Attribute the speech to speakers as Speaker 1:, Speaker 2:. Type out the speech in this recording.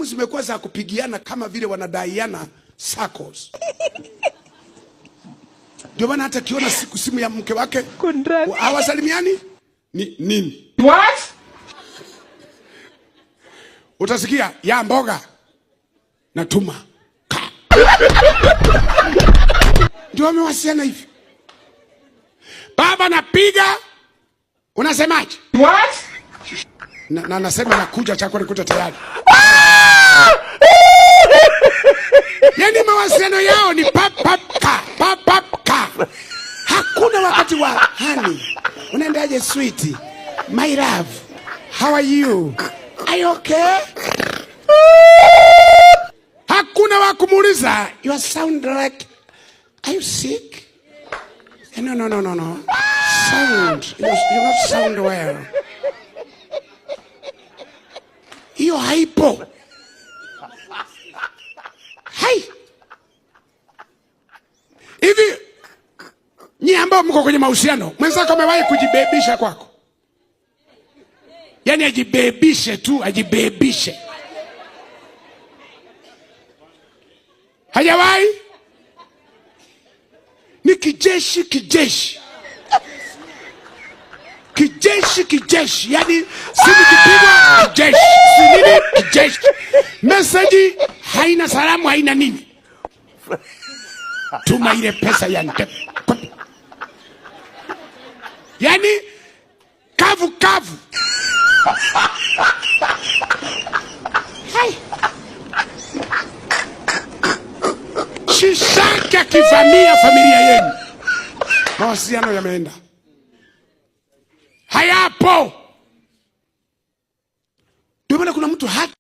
Speaker 1: zimekuwa za kupigiana kama vile wanadaiana circles. Ndio maana hata kiona simu ya mke wake hawasalimiani ni nini?
Speaker 2: What?
Speaker 1: Utasikia ya mboga natuma. Ndio wamewasiliana hivi. Baba napiga, unasemaje?
Speaker 2: What?
Speaker 1: Na nasema nakuja, chako nikuta tayari. Yani mawasiliano yao ni pap pap ka, pap pap ka. Hakuna wakati wa honey, unaendaje sweetie, my love, how are you, are you okay? Hakuna wa kumuuliza you sound like, are you sick? No. Sound, you not sound well. Hiyo haipo. Hai. Hivi ni ambao mko kwenye mahusiano, mwenzako amewahi kujibebisha kwako? Yaani ajibebishe tu, ajibebishe. Hajawahi? Ni kijeshi. Kijeshi. Yaani simu kipigwa kijeshi. Si nini kijeshi. Message haina salamu, haina nini. Tuma ile pesa ya ndepo. Yaani kavu. Hai. Shishaki akivamia familia yenu, mawasiliano yameenda. Hayapo. Ndio maana kuna mtu hata